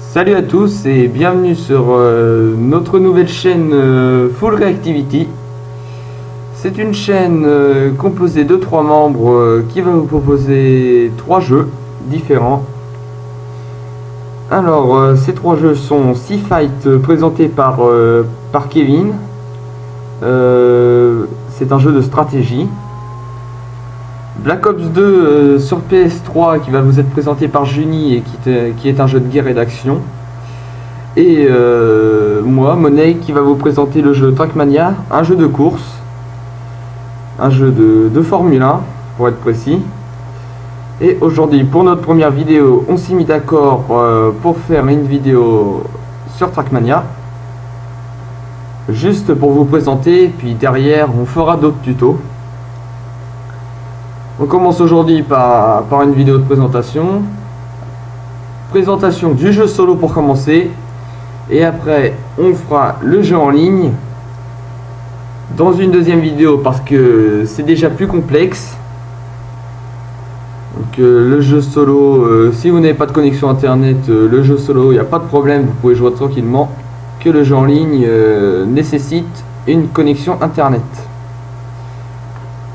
Salut à tous et bienvenue sur notre nouvelle chaîne Full Reactivity. C'est une chaîne composée de 3 membres qui va vous proposer 3 jeux différents. Alors ces 3 jeux sont Sea Fight présenté par Kevin. C'est un jeu de stratégie. Black Ops 2 sur PS3 qui va vous être présenté par Juni et qui est un jeu de guerre et d'action. Et moi, Monet, qui va vous présenter le jeu Trackmania, un jeu de course, un jeu de Formule 1 pour être précis. Et aujourd'hui, pour notre première vidéo, on s'est mis d'accord pour faire une vidéo sur Trackmania, juste pour vous présenter, puis derrière on fera d'autres tutos. On commence aujourd'hui par une vidéo de présentation du jeu solo pour commencer, et après on fera le jeu en ligne dans une deuxième vidéo parce que c'est déjà plus complexe. Donc le jeu solo, si vous n'avez pas de connexion internet, le jeu solo, il n'y a pas de problème, vous pouvez jouer tranquillement. Que le jeu en ligne nécessite une connexion internet.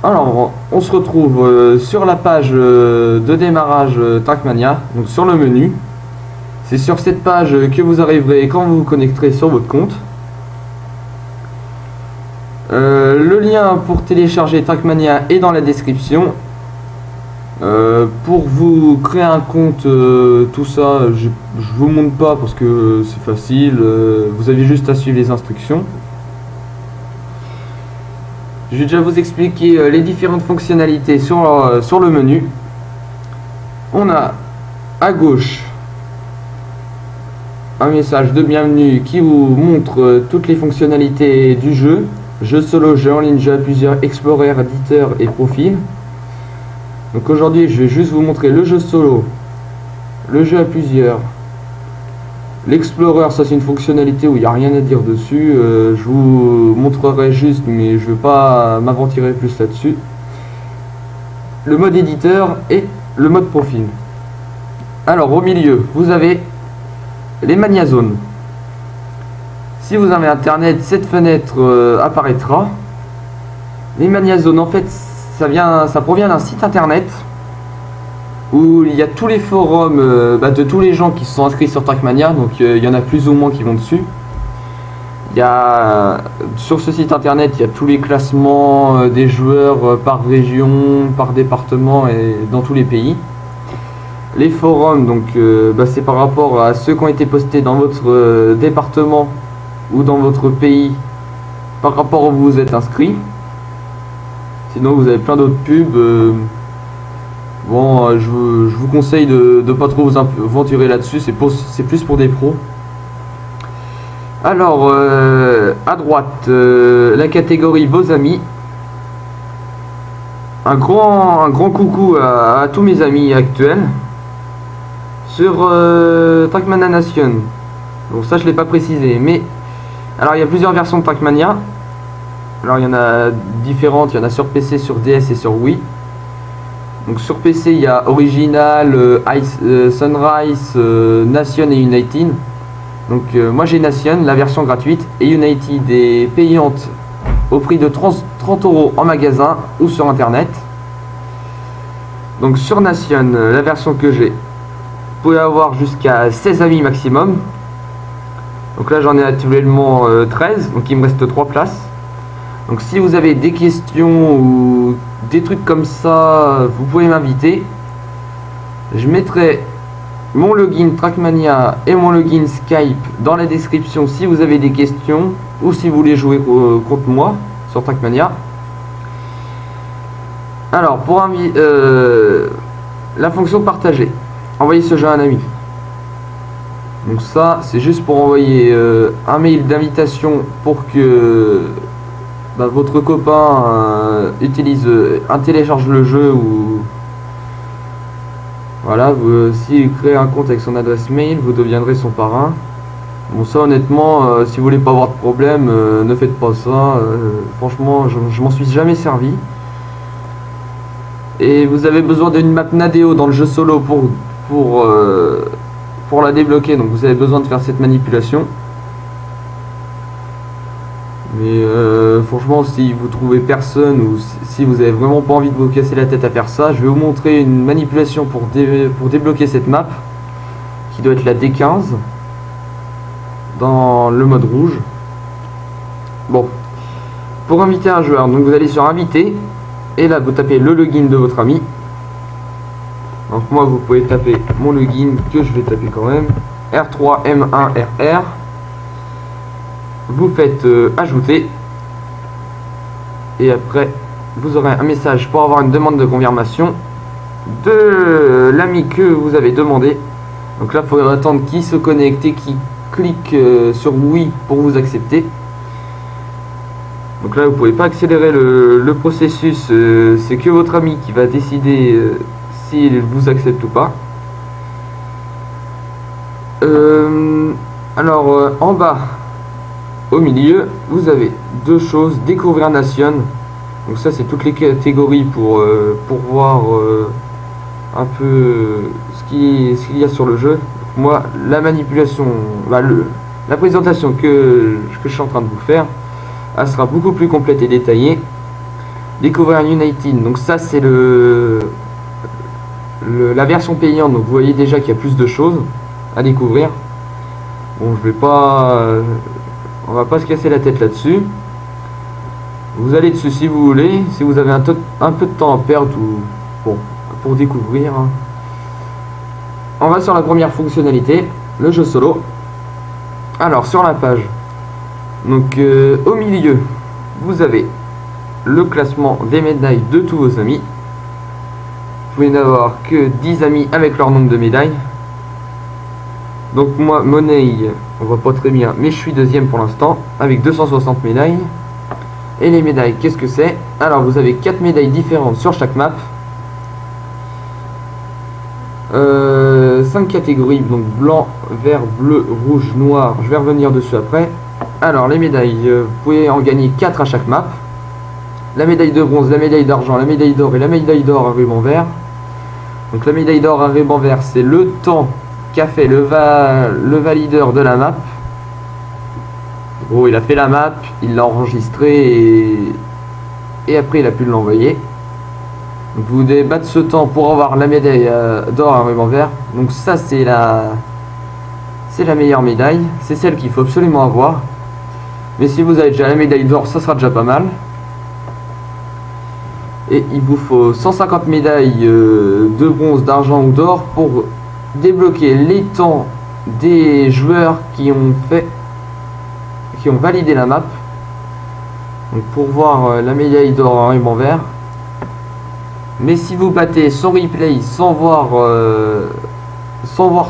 Alors, on se retrouve sur la page de démarrage Trackmania, donc sur le menu. C'est sur cette page que vous arriverez quand vous vous connecterez sur votre compte. Le lien pour télécharger Trackmania est dans la description. Pour vous créer un compte, tout ça, je vous montre pas parce que c'est facile. Vous avez juste à suivre les instructions. Je vais déjà vous expliquer les différentes fonctionnalités sur le menu. On a à gauche un message de bienvenue qui vous montre toutes les fonctionnalités du jeu. Jeu solo, jeu en ligne, jeu à plusieurs, explorer, éditeur et profil. Donc aujourd'hui je vais juste vous montrer le jeu solo, le jeu à plusieurs. L'Explorer, ça c'est une fonctionnalité où il n'y a rien à dire dessus, je vous montrerai juste, mais je ne vais pas m'aventurer plus là-dessus. Le mode éditeur et le mode profil. Alors au milieu, vous avez les Mania Zones. Si vous avez internet, cette fenêtre apparaîtra. Les Mania Zones, en fait, ça provient d'un site internet où il y a tous les forums de tous les gens qui se sont inscrits sur Trackmania, donc il y en a plus ou moins qui vont dessus. Sur ce site internet, il y a tous les classements des joueurs par région, par département et dans tous les pays. Les forums, donc c'est par rapport à ceux qui ont été postés dans votre département ou dans votre pays, par rapport où vous vous êtes inscrit. Sinon vous avez plein d'autres pubs. Bon, je vous conseille de ne pas trop vous aventurer là-dessus, c'est plus pour des pros. Alors, à droite, la catégorie vos amis. Un grand coucou à tous mes amis actuels sur Trackmania Nation. Bon, ça je ne l'ai pas précisé, mais alors il y a plusieurs versions de Trackmania. Alors il y en a différentes, il y en a sur PC, sur DS et sur Wii. Donc sur PC il y a Original, Sunrise, Nation et United. Donc moi j'ai Nation, la version gratuite, et United est payante au prix de 30 € en magasin ou sur internet. Donc sur Nation, la version que j'ai, vous pouvez avoir jusqu'à 16 amis maximum. Donc là j'en ai actuellement 13, donc il me reste 3 places. Donc si vous avez des questions ou des trucs comme ça, vous pouvez m'inviter. Je mettrai mon login Trackmania et mon login Skype dans la description si vous avez des questions ou si vous voulez jouer contre moi sur Trackmania. Alors pour la fonction partager, envoyer ce jeu à un ami. Donc ça c'est juste pour envoyer un mail d'invitation pour que votre copain télécharge le jeu, ou voilà, s'il crée un compte avec son adresse mail, vous deviendrez son parrain. Bon, ça honnêtement, si vous voulez pas avoir de problème, ne faites pas ça. Franchement, je m'en suis jamais servi. Et vous avez besoin d'une map Nadeo dans le jeu solo pour pour la débloquer, donc vous avez besoin de faire cette manipulation. Mais franchement, si vous trouvez personne ou si vous avez vraiment pas envie de vous casser la tête à faire ça, je vais vous montrer une manipulation pour débloquer cette map qui doit être la D15 dans le mode rouge. Bon, pour inviter un joueur, donc vous allez sur inviter et là vous tapez le login de votre ami. Donc moi vous pouvez taper mon login que je vais taper quand même, R3M1RR. Vous faites ajouter et après vous aurez un message pour avoir une demande de confirmation de l'ami que vous avez demandé. Donc là il faudra attendre qu'il se connecte et qu'il clique sur oui pour vous accepter. Donc là vous pouvez pas accélérer le processus, c'est que votre ami qui va décider s'il vous accepte ou pas. Alors en bas au milieu, vous avez deux choses, découvrir nation. Donc ça c'est toutes les catégories pour voir un peu ce qu'il y a sur le jeu. Moi la manipulation, la présentation que je suis en train de vous faire, elle sera beaucoup plus complète et détaillée. Découvrir United, donc ça c'est la version payante, donc vous voyez déjà qu'il y a plus de choses à découvrir. Bon, je vais pas... on va pas se casser la tête là-dessus. Vous allez dessus si vous voulez, si vous avez un peu de temps à perdre ou bon, pour découvrir. On va sur la première fonctionnalité, le jeu solo. Alors sur la page, donc au milieu, vous avez le classement des médailles de tous vos amis. Vous pouvez n'avoir que 10 amis avec leur nombre de médailles. Donc moi, Money, on voit pas très bien, mais je suis deuxième pour l'instant, avec 260 médailles. Et les médailles, qu'est-ce que c'est? Alors vous avez 4 médailles différentes sur chaque map. 5 catégories, donc blanc, vert, bleu, rouge, noir. Je vais revenir dessus après. Alors les médailles, vous pouvez en gagner 4 à chaque map. La médaille de bronze, la médaille d'argent, la médaille d'or et la médaille d'or à ruban vert. Donc la médaille d'or à ruban vert, c'est le temps qu'a fait le valideur de la map. Gros, il a fait la map, il l'a enregistré et après il a pu l'envoyer. Donc vous devez battre ce temps pour avoir la médaille d'or à ruban vert. Donc ça c'est la meilleure médaille, c'est celle qu'il faut absolument avoir. Mais si vous avez déjà la médaille d'or, ça sera déjà pas mal. Et il vous faut 150 médailles de bronze, d'argent ou d'or pour débloquer les temps des joueurs qui ont validé la map. Donc pour voir la médaille d'or en ruban vert. Mais si vous battez son replay sans voir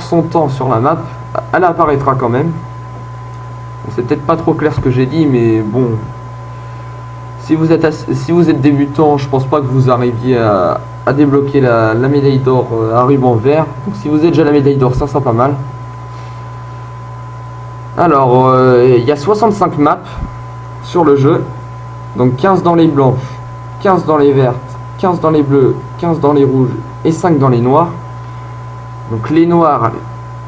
son temps sur la map, elle apparaîtra quand même. C'est peut-être pas trop clair ce que j'ai dit, mais bon, si vous êtes débutant, je pense pas que vous arriviez à débloquer la médaille d'or à ruban vert. Donc si vous êtes déjà la médaille d'or, ça sera pas mal. Alors il y a 65 maps sur le jeu, donc 15 dans les blanches, 15 dans les vertes, 15 dans les bleus, 15 dans les rouges et 5 dans les noirs. Donc les noirs,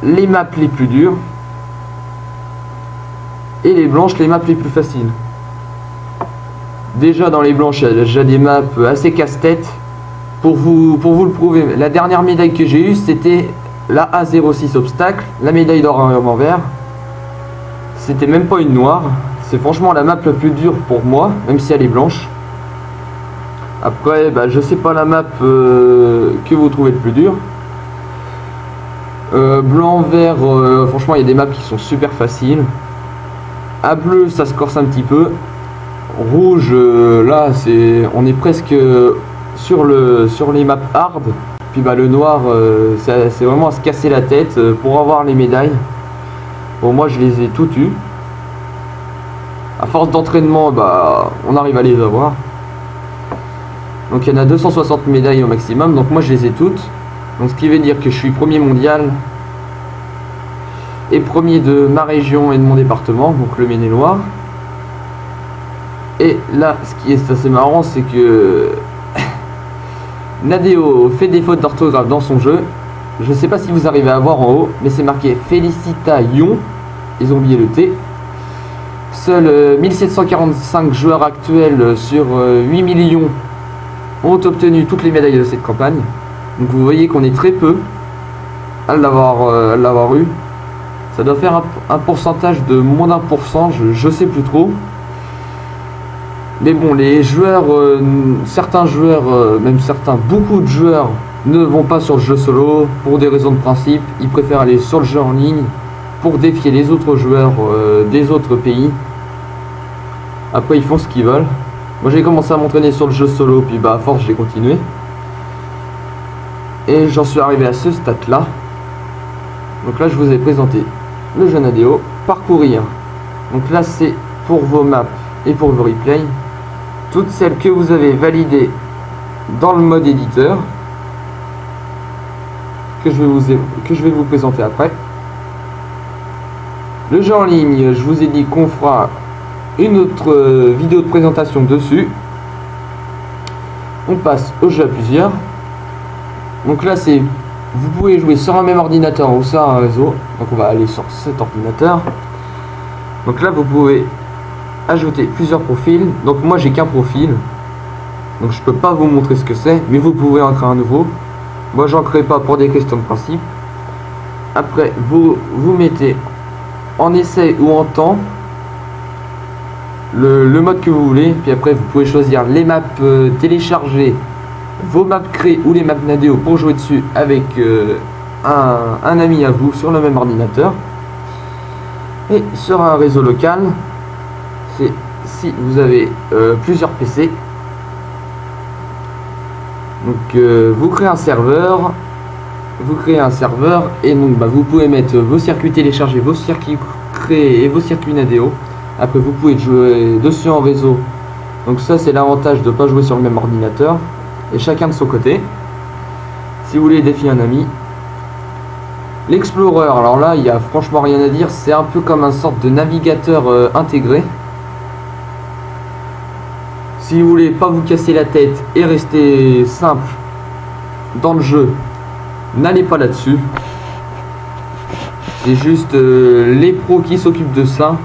les maps les plus dures, et les blanches, les maps les plus faciles. Déjà dans les blanches, il y a déjà des maps assez casse-tête. Pour vous le prouver, la dernière médaille que j'ai eue, c'était la A06 obstacle, la médaille d'or en ruban vert. C'était même pas une noire. C'est franchement la map la plus dure pour moi, même si elle est blanche. Après, bah, je sais pas la map que vous trouvez le plus dur. Blanc, vert, franchement il y a des maps qui sont super faciles. À bleu ça se corse un petit peu. Rouge, là on est presque sur les maps hard. Puis bah le noir, c'est vraiment à se casser la tête pour avoir les médailles. Bon, moi je les ai toutes eues. À force d'entraînement, bah on arrive à les avoir. Donc il y en a 260 médailles au maximum, donc moi je les ai toutes. Donc ce qui veut dire que je suis premier mondial et premier de ma région et de mon département, donc le Maine-et-Loire. Et là, ce qui est assez marrant, c'est que Nadeo fait des fautes d'orthographe dans son jeu. Je sais pas si vous arrivez à voir en haut, mais c'est marqué Felicita Ion. Ils ont oublié le T. Seuls 1745 joueurs actuels sur 8 millions ont obtenu toutes les médailles de cette campagne. Donc vous voyez qu'on est très peu à l'avoir eu. Ça doit faire un pourcentage de moins d'1%, je sais plus trop. Mais bon, les joueurs, certains joueurs, même certains, beaucoup de joueurs ne vont pas sur le jeu solo pour des raisons de principe. Ils préfèrent aller sur le jeu en ligne pour défier les autres joueurs des autres pays. Après, ils font ce qu'ils veulent. Moi, j'ai commencé à m'entraîner sur le jeu solo, puis bah à force, j'ai continué. Et j'en suis arrivé à ce stade-là. Donc là, je vous ai présenté le jeu Nadeo, parcourir. Donc là, c'est pour vos maps et pour vos replays. Toutes celles que vous avez validées dans le mode éditeur, que je vais vous présenter après. Le jeu en ligne, je vous ai dit qu'on fera une autre vidéo de présentation dessus. On passe au jeu à plusieurs. Donc là, c'est vous pouvez jouer sur un même ordinateur ou sur un réseau. Donc on va aller sur cet ordinateur. Donc là, vous pouvez ajouter plusieurs profils. Donc moi, j'ai qu'un profil, donc je peux pas vous montrer ce que c'est, mais vous pouvez en créer un nouveau. Moi, j'en crée pas pour des questions de principe. Après, vous mettez en essai ou en temps le mode que vous voulez, puis après vous pouvez choisir les maps téléchargées, vos maps créées ou les maps Nadeo pour jouer dessus avec un ami à vous sur le même ordinateur. Et sur un réseau local, c'est si vous avez plusieurs PC. Donc vous créez un serveur, et donc bah, vous pouvez mettre vos circuits téléchargés, vos circuits créés et vos circuits Nadeo. Après vous pouvez jouer dessus en réseau. Donc ça c'est l'avantage de ne pas jouer sur le même ordinateur. Et chacun de son côté. Si vous voulez défier un ami. L'Explorer, alors là il n'y a franchement rien à dire. C'est un peu comme un sorte de navigateur intégré. Si vous voulez pas vous casser la tête et rester simple dans le jeu, n'allez pas là-dessus. C'est juste les pros qui s'occupent de ça.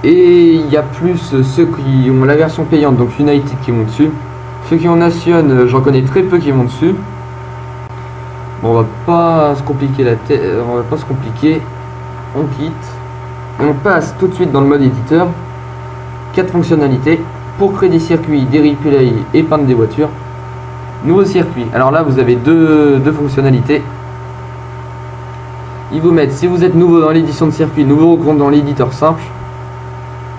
Et il y a plus ceux qui ont la version payante, donc United, qui vont dessus. Ceux qui ont Nation, j'en connais très peu qui vont dessus. Bon, on va pas se compliquer la tête, on va pas se compliquer. On quitte. On passe tout de suite dans le mode éditeur. 4 fonctionnalités pour créer des circuits, des replays et peindre des voitures. Nouveau circuit. Alors là, vous avez deux fonctionnalités. Ils vous mettent, si vous êtes nouveau dans l'édition de circuit, nouveau compte dans l'éditeur simple.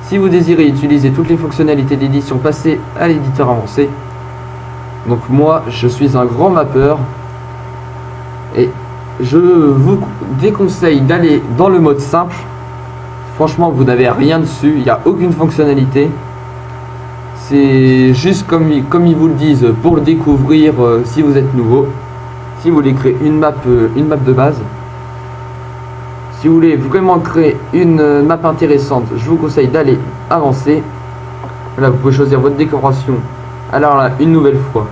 Si vous désirez utiliser toutes les fonctionnalités d'édition, passez à l'éditeur avancé. Donc moi, je suis un grand mappeur et je vous déconseille d'aller dans le mode simple. Franchement, vous n'avez rien dessus, il n'y a aucune fonctionnalité. C'est juste comme ils vous le disent pour le découvrir si vous êtes nouveau. Si vous voulez créer une map de base. Si vous voulez vraiment créer une map intéressante, je vous conseille d'aller avancer. Là, vous pouvez choisir votre décoration. Alors là, une nouvelle fois,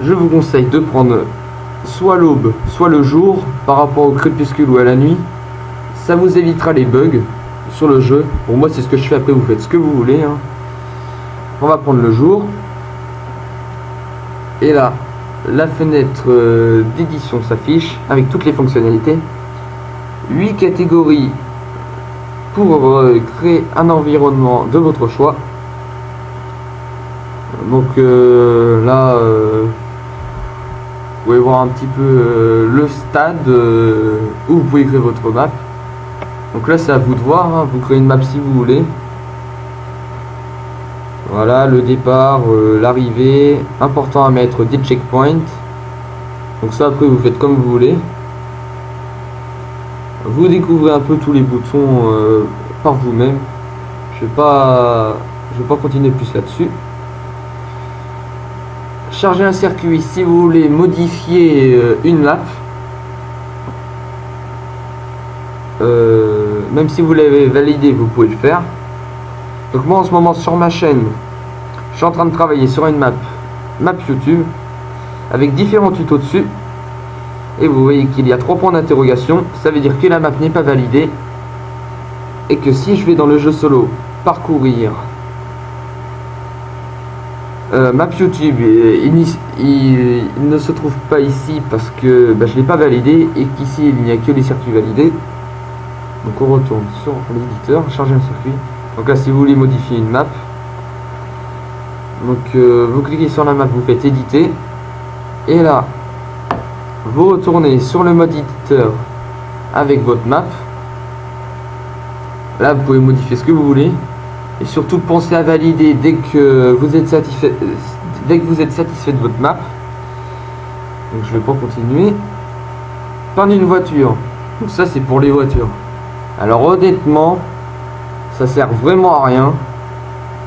je vous conseille de prendre soit l'aube, soit le jour par rapport au crépuscule ou à la nuit. Ça vous évitera les bugs sur le jeu. Pour moi, c'est ce que je fais. Après, vous faites ce que vous voulez, hein. On va prendre le jour. Et là, la fenêtre d'édition s'affiche avec toutes les fonctionnalités. 8 catégories pour créer un environnement de votre choix. Donc là, vous pouvez voir un petit peu le stade où vous pouvez créer votre map. Donc là, c'est à vous de voir, hein. Vous créez une map si vous voulez. Voilà, le départ, l'arrivée. Important à mettre des checkpoints. Donc ça, après, vous faites comme vous voulez. Vous découvrez un peu tous les boutons par vous-même. Je vais pas continuer plus là-dessus. Charger un circuit si vous voulez modifier une map. Même si vous l'avez validé, vous pouvez le faire. Donc moi en ce moment sur ma chaîne, je suis en train de travailler sur une map YouTube avec différents tutos dessus. Et vous voyez qu'il y a 3 points d'interrogation. Ça veut dire que la map n'est pas validée. Et que si je vais dans le jeu solo parcourir map YouTube, il ne se trouve pas ici parce que je ne l'ai pas validé et qu'ici il n'y a que les circuits validés. Donc on retourne sur l'éditeur, charger un circuit. Donc là si vous voulez modifier une map, donc vous cliquez sur la map, vous faites éditer. Et là, vous retournez sur le mode éditeur avec votre map. Là vous pouvez modifier ce que vous voulez. Et surtout pensez à valider dès que vous êtes satisfait de votre map. Donc je vais pas continuer. Peindre une voiture. Donc ça c'est pour les voitures. Alors honnêtement, ça sert vraiment à rien.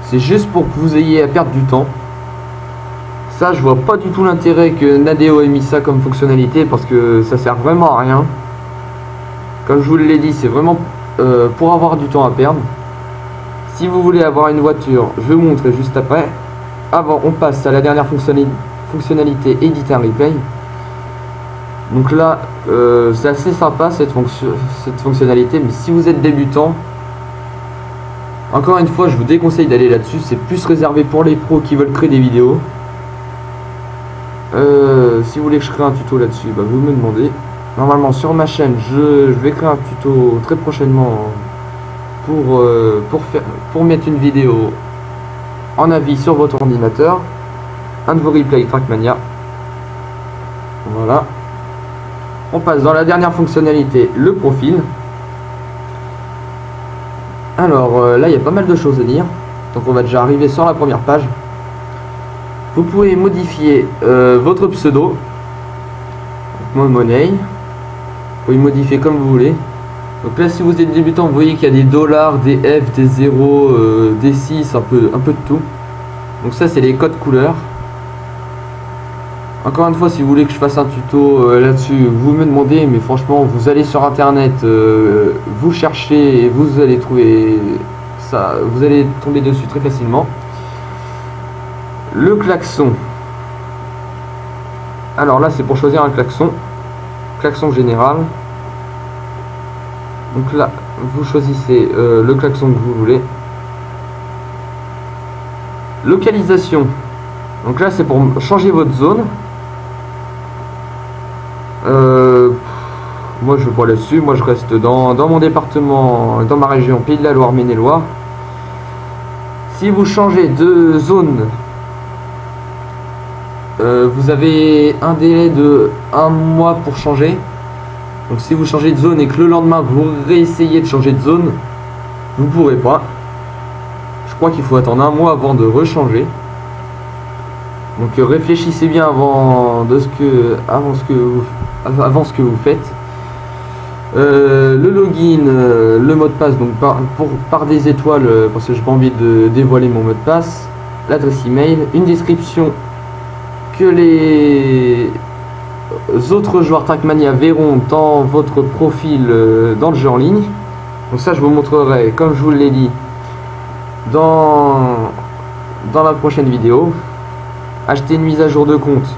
C'est juste pour que vous ayez à perdre du temps. Ça je vois pas du tout l'intérêt que Nadeo ait mis ça comme fonctionnalité parce que ça sert vraiment à rien. Comme je vous l'ai dit, c'est vraiment pour avoir du temps à perdre. Si vous voulez avoir une voiture, je vais vous montrer juste après. Avant, on passe à la dernière fonctionnalité Edit and Replay. Donc là, c'est assez sympa cette fonctionnalité, mais si vous êtes débutant, encore une fois, je vous déconseille d'aller là-dessus. C'est plus réservé pour les pros qui veulent créer des vidéos. Si vous voulez que je crée un tuto là-dessus, vous me demandez. Normalement, sur ma chaîne, je vais créer un tuto très prochainement pour mettre une vidéo en avis sur votre ordinateur, un de vos replays Trackmania. Voilà, on passe dans la dernière fonctionnalité, le profil. Alors là il y a pas mal de choses à dire, donc on va déjà arriver sur la première page. Vous pouvez modifier votre pseudo, Money, vous pouvez modifier comme vous voulez. Donc là si vous êtes débutant, vous voyez qu'il y a des dollars, des F, des 0, des 6, un peu de tout. Donc ça c'est les codes couleurs. Encore une fois, si vous voulez que je fasse un tuto là-dessus, vous me demandez, mais franchement vous allez sur internet, vous cherchez et vous allez trouver ça, vous allez tomber dessus très facilement. Le klaxon. Alors là c'est pour choisir un klaxon général. Donc là, vous choisissez le klaxon que vous voulez. Localisation. Donc là, c'est pour changer votre zone. Moi, je ne vais pas là-dessus. Moi, je reste dans mon département, dans ma région Pays de la Loire, Maine-et-Loire. Si vous changez de zone, vous avez un délai de 1 mois pour changer. Donc si vous changez de zone et que le lendemain vous réessayez de changer de zone, vous ne pourrez pas. Je crois qu'il faut attendre 1 mois avant de rechanger. Donc réfléchissez bien avant ce que vous faites. Le login, le mot de passe, donc par des étoiles, parce que j'ai pas envie de dévoiler mon mot de passe. L'adresse email, une description que les autres joueurs Trackmania verront dans votre profil dans le jeu en ligne. Donc ça je vous montrerai, comme je vous l'ai dit, dans la prochaine vidéo. Acheter une mise à jour de compte.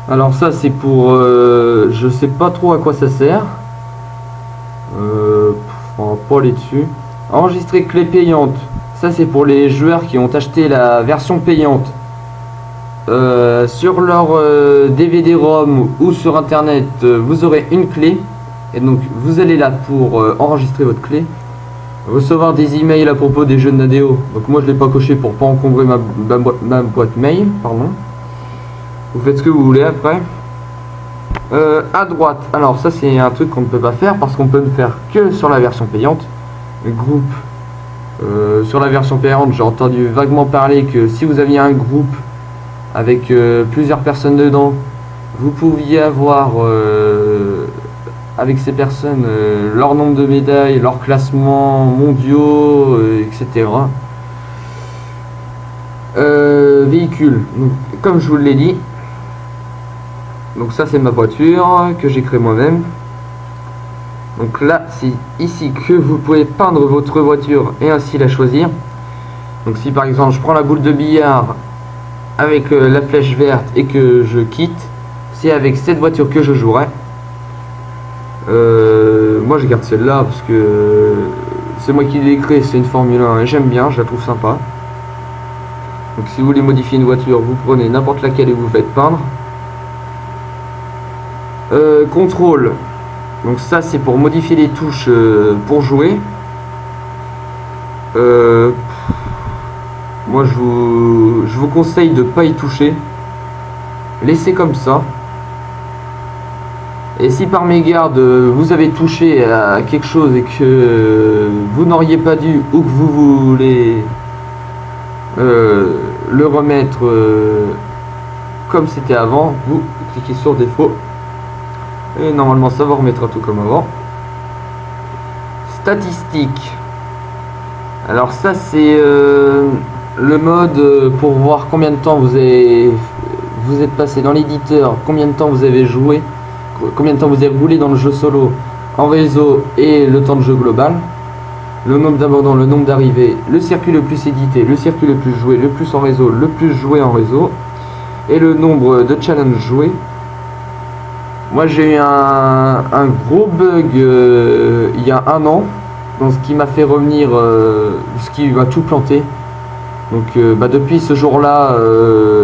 Alors ça c'est pour je sais pas trop à quoi ça sert, on va pas aller dessus. Enregistrer clé payante, ça c'est pour les joueurs qui ont acheté la version payante sur leur DVD-ROM ou sur internet. Vous aurez une clé et donc vous allez là pour enregistrer votre clé, recevoir des emails à propos des jeux de Nadeo. Donc moi je l'ai pas coché pour pas encombrer ma boîte mail, pardon. Vous faites ce que vous voulez après. À droite, alors ça c'est un truc qu'on ne peut pas faire parce qu'on peut ne faire que sur la version payante. Le groupe, sur la version payante, j'ai entendu vaguement parler que si vous aviez un groupe avec plusieurs personnes dedans, vous pouviez avoir avec ces personnes leur nombre de médailles, leurs classements mondiaux, etc. Véhicule, donc, comme je vous l'ai dit, donc ça c'est ma voiture que j'ai créée moi-même. Donc là c'est ici que vous pouvez peindre votre voiture et ainsi la choisir. Donc si par exemple je prends la boule de billard avec la flèche verte et que je quitte, c'est avec cette voiture que je jouerai. Moi je garde celle-là parce que c'est moi qui l'ai créée, c'est une Formule 1 et j'aime bien, je la trouve sympa. Donc si vous voulez modifier une voiture, vous prenez n'importe laquelle et vous faites peindre. Contrôle, donc ça c'est pour modifier les touches pour jouer. Moi je vous conseille de pas y toucher, laissez comme ça. Et si par mégarde vous avez touché à quelque chose et que vous n'auriez pas dû, ou que vous voulez le remettre comme c'était avant, vous cliquez sur défaut et normalement ça vous remettra tout comme avant. Statistiques, alors ça c'est le mode pour voir combien de temps vous êtes passé dans l'éditeur, combien de temps vous avez joué, combien de temps vous avez roulé dans le jeu solo, en réseau et le temps de jeu global, le nombre d'abandons, le nombre d'arrivées, le circuit le plus édité, le circuit le plus joué, le plus en réseau, le plus joué en réseau et le nombre de challenges joués. Moi j'ai eu un gros bug il y a un an, donc ce qui m'a fait revenir, ce qui m'a tout planté. Donc depuis ce jour là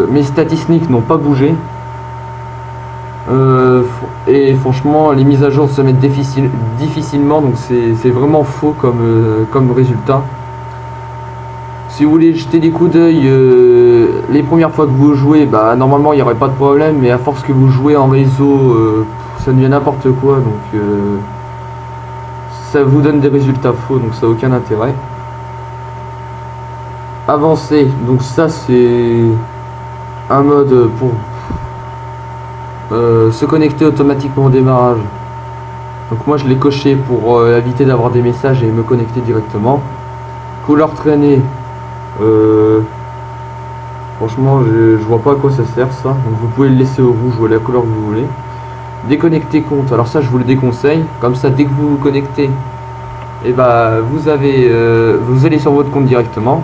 mes statistiques n'ont pas bougé. Et franchement les mises à jour se mettent difficilement, donc c'est vraiment faux comme résultat. Si vous voulez jeter des coups d'œil les premières fois que vous jouez, normalement il n'y aurait pas de problème, mais à force que vous jouez en réseau ça devient n'importe quoi, donc ça vous donne des résultats faux, donc ça n'a aucun intérêt. Avancer, donc ça c'est un mode pour se connecter automatiquement au démarrage. Donc moi je l'ai coché pour éviter d'avoir des messages et me connecter directement. Couleur traînée, franchement je vois pas à quoi ça sert ça, donc vous pouvez le laisser au rouge ou à la couleur que vous voulez. Déconnecter compte, alors ça je vous le déconseille, comme ça dès que vous vous connectez, et vous allez sur votre compte directement.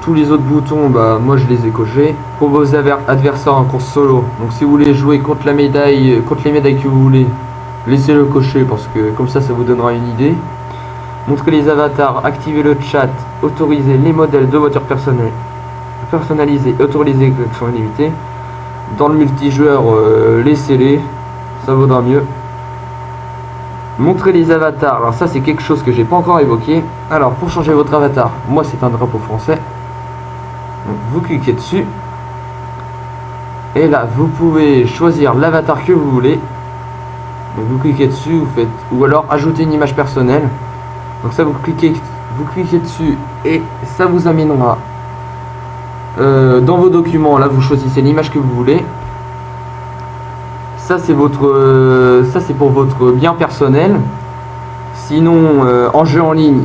Tous les autres boutons, moi je les ai cochés. Pour vos adversaires en course solo, donc si vous voulez jouer contre les médailles que vous voulez, laissez-le cocher parce que comme ça vous donnera une idée. Montrer les avatars, activer le chat, autoriser les modèles de voitures personnalisés, autoriser les collections illimitées. Dans le multijoueur, laissez-les, ça vaudra mieux. Montrer les avatars, alors ça c'est quelque chose que j'ai pas encore évoqué. Alors pour changer votre avatar, moi c'est un drapeau français, donc vous cliquez dessus et là vous pouvez choisir l'avatar que vous voulez, donc vous cliquez dessus, vous faites, ou alors ajouter une image personnelle, donc ça vous cliquez dessus et ça vous amènera dans vos documents. Là vous choisissez l'image que vous voulez. Ça c'est pour votre bien personnel. Sinon en jeu en ligne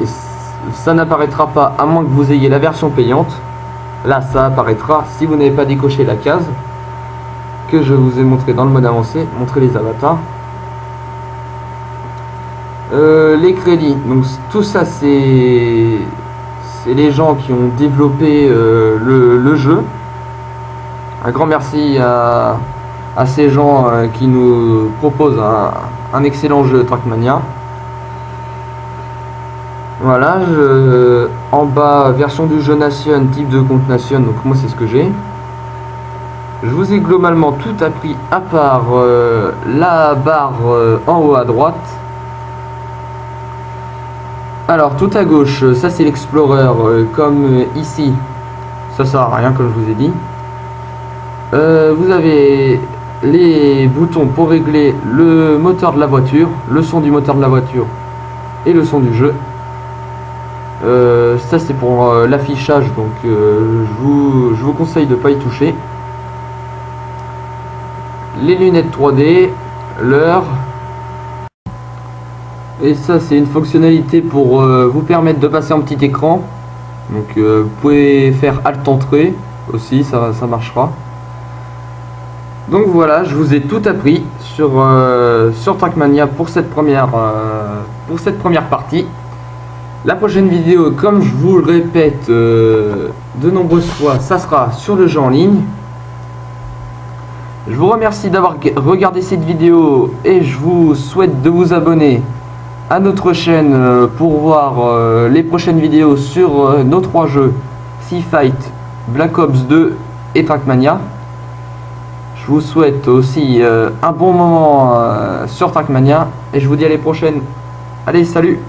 ça n'apparaîtra pas à moins que vous ayez la version payante. Là ça apparaîtra si vous n'avez pas décoché la case que je vous ai montré dans le mode avancé. Montrer les avatars, les crédits, donc tout ça c'est les gens qui ont développé le jeu. Un grand merci à ces gens qui nous proposent un excellent jeu Trackmania. Voilà, en bas version du jeu Nation, type de compte Nation, donc moi c'est ce que j'ai. Je vous ai globalement tout appris à part la barre en haut à droite. Alors tout à gauche, ça c'est l'Explorer, comme ici, ça sert à rien comme je vous ai dit. Vous avez les boutons pour régler le moteur de la voiture, le son du moteur de la voiture et le son du jeu. Ça c'est pour l'affichage, donc je vous conseille de ne pas y toucher. Les lunettes 3D, l'heure, et ça c'est une fonctionnalité pour vous permettre de passer en petit écran, donc vous pouvez faire Alt Entrée aussi, ça marchera. Donc voilà, je vous ai tout appris sur Trackmania pour cette première partie. La prochaine vidéo, comme je vous le répète de nombreuses fois, ça sera sur le jeu en ligne. Je vous remercie d'avoir regardé cette vidéo et je vous souhaite de vous abonner à notre chaîne pour voir les prochaines vidéos sur nos 3 jeux Sea Fight, Black Ops 2 et Trackmania. Je vous souhaite aussi un bon moment sur Trackmania et je vous dis à les prochaines. Allez, salut!